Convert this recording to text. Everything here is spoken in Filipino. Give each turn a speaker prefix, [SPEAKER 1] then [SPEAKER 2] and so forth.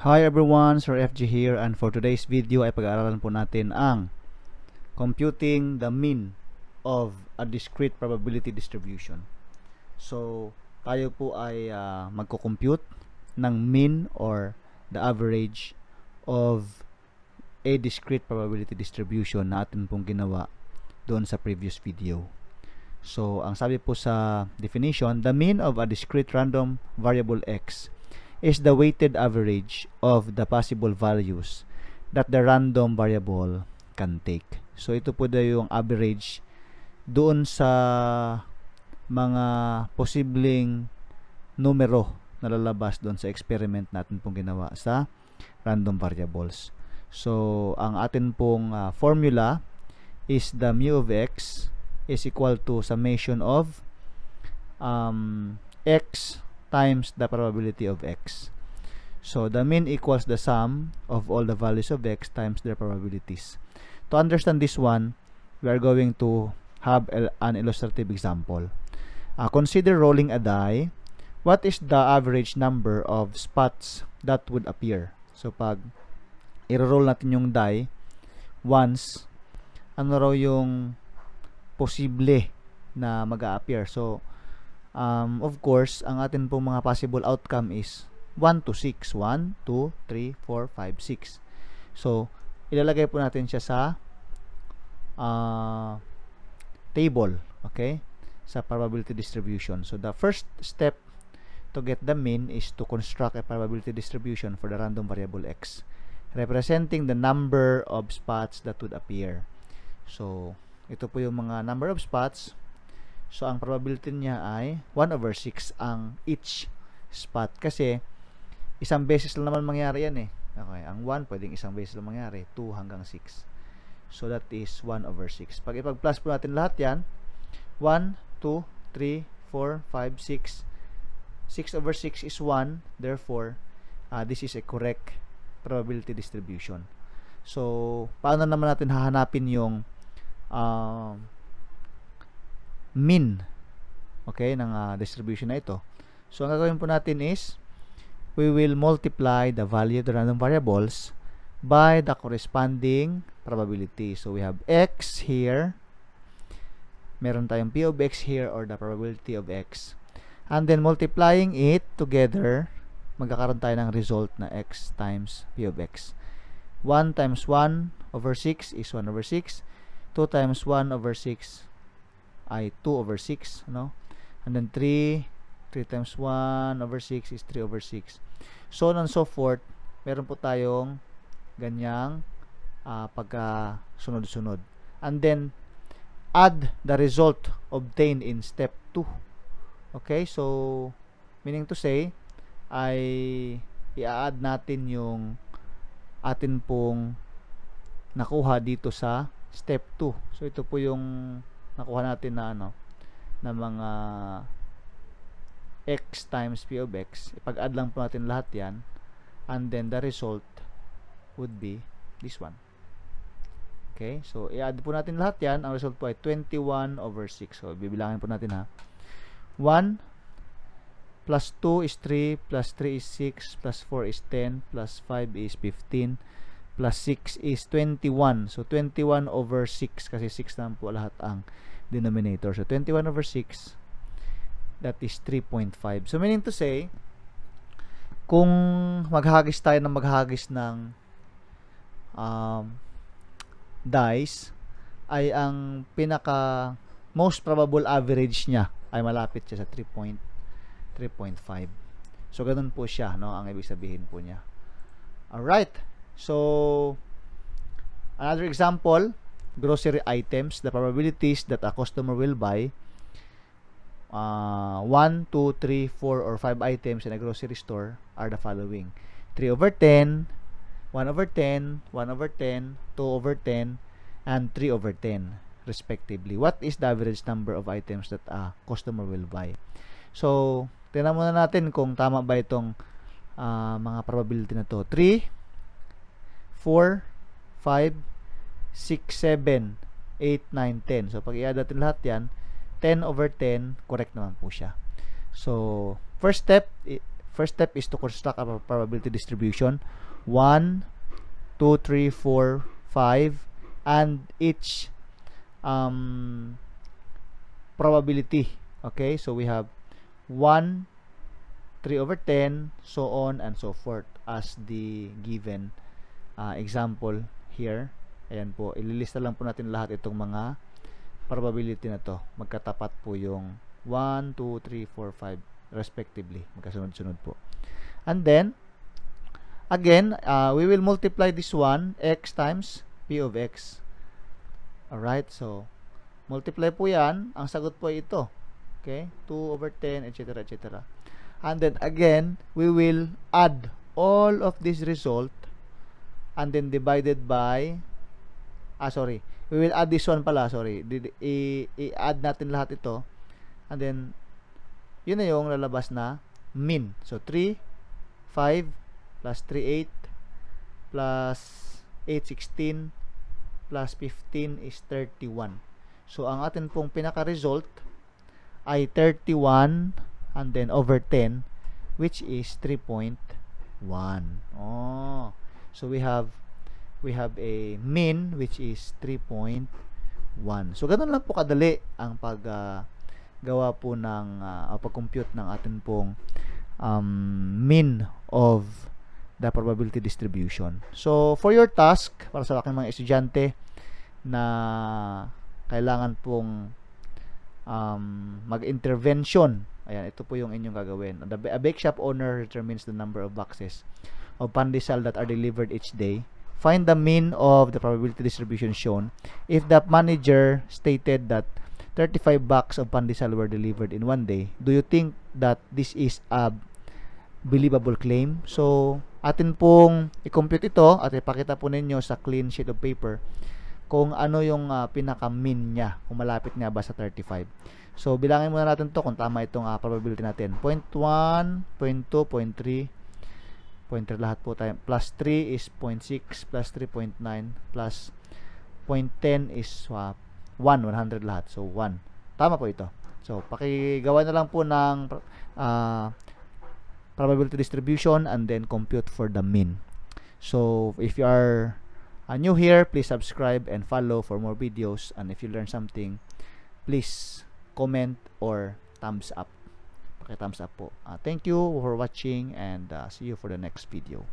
[SPEAKER 1] Hi everyone, Sir FG here, and for today's video ay pag-aaralan po natin ang computing the mean of a discrete probability distribution. So, tayo po ay magko-compute ng mean or the average of a discrete probability distribution na atin pong ginawa doon sa previous video. So, ang sabi po sa definition, the mean of a discrete random variable x is the weighted average of the possible values that the random variable can take. So, ito po daw yung average doon sa mga posibleng numero na lalabas doon sa experiment natin pong ginawa sa random variables. So, ang atin pong formula is the mu of x is equal to summation of x times the probability of x. So, the mean equals the sum of all the values of x times their probabilities. To understand this one, we are going to have an illustrative example. Consider rolling a die. What is the average number of spots that would appear? So, pag i-roll natin yung die, once, ano raw yung posible na mag-a-appear? So, of course, ang atin pong mga possible outcome is 1 to 6. 1, 2, 3, 4, 5, 6. So, ilalagay po natin siya sa table, okay? Sa probability distribution. So, the first step to get the mean is to construct a probability distribution for the random variable x, representing the number of spots that would appear. So, ito po yung mga number of spots. So, ang probability niya ay 1/6 ang each spot. Kasi, isang beses lang naman mangyari yan eh. Okay, ang 1, pwedeng isang beses lang mangyari. 2 hanggang 6. So, that is 1/6. Pag ipag-plus po natin lahat yan, 1, 2, 3, 4, 5, 6. 6/6 is 1. Therefore, this is a correct probability distribution. So, paano naman natin hahanapin yung mean, okay, ng distribution na ito? So, ang gagawin po natin is we will multiply the value of the random variables by the corresponding probability. So, we have x here, meron tayong p of x here, or the probability of x, and then multiplying it together, magkakaroon tayo ng result na x times p of x. 1 times 1/6 is 1/6. 2 times 1/6 ay 2/6, no? And then 3 times 1/6 is 3/6. So on and so forth, meron po tayong ganyang pagka sunod-sunod. And then add the result obtained in step 2. Okay, so meaning to say ay i-add natin yung atin pong nakuha dito sa step 2. So ito po yung nakuha natin na na mga x times p of x. Ipag-add lang po natin lahat yan, and then the result would be this one. Okay, so i-add po natin lahat yan. Ang result po ay 21/6. So bibilangin po natin ha. 1 plus 2 is 3, plus 3 is 6, plus 4 is 10, plus 5 is 15, plus 6 is 21. So 21/6 kasi 6 naman po lahat ang denominator. So 21/6, that is 3.5. So meaning to say, kung maghagis tayo ng maghagis ng dice, ay ang pinaka most probable average niya ay malapit siya sa 3.5. So ganun po siya, no, ang ibig sabihin po niya. Alright, so another example, grocery items, the probabilities that a customer will buy 1, 2, 3, 4, or 5 items in a grocery store are the following: 3/10, 1/10, 1/10, 2/10, and 3/10 respectively. What is the average number of items that a customer will buy? So, tingnan muna natin kung tama ba itong mga probability na to. 3, 4, 5, 6, 7, 8, 9, 10. So, pag i-add natin lahat yan, 10/10, correct naman po siya. So, first step, first step is to construct a probability distribution. 1, 2, 3, 4, 5, and each probability. Okay, so we have 1, 3 over 10, so on and so forth as the given example here. Ayan po, ililista lang po natin lahat itong mga probability na to. Magkatapat po yung 1, 2, 3, 4, 5 respectively. Magkasunod-sunod po. And then, again, we will multiply this one, x times p of x. Alright, so, multiply po yan. Ang sagot po ay ito. Okay, 2 over 10, etc., etc. And then, again, we will add all of this result and then divided by, we will add this one pala, i-add natin lahat ito. And then, yun na yung lalabas na mean. So, 3, 5, plus 3, 8, plus 8, 16, plus 15 is 31. So, ang atin pong pinaka-result ay 31 and then over 10, which is 3.1. Oh, so we have a mean which is 3.1. So ganun lang po kadali ang paggawa po ng pag-compute ng atin pong mean of the probability distribution. So for your task, para sa aking mga estudyante na kailangan pong mag-intervention, ayan, ito po yung inyong gagawin. A bake shop owner determines the number of boxes of pandesal that are delivered each day. Find the mean of the probability distribution shown. If the manager stated that 35 boxes of pandesal were delivered in one day, do you think that this is a believable claim? So, atin pong i-compute ito at ipakita po ninyo sa clean sheet of paper kung ano yung pinaka-mean niya, kung malapit nga ba sa 35. So, bilangin muna natin to kung tama itong probability natin. 0.1, 0.2, 0.3, 0.3 lahat po tayo. Plus 3 is 0.6, plus 3.9, plus 0.10 is 1, 100 lahat. So, 1. Tama po ito. So, pakigawa na lang po ng probability distribution and then compute for the mean. So, if you are new here, please subscribe and follow for more videos. And if you learn something, please comment or thumbs up. Paki-thumbs up po. Thank you for watching and see you for the next video.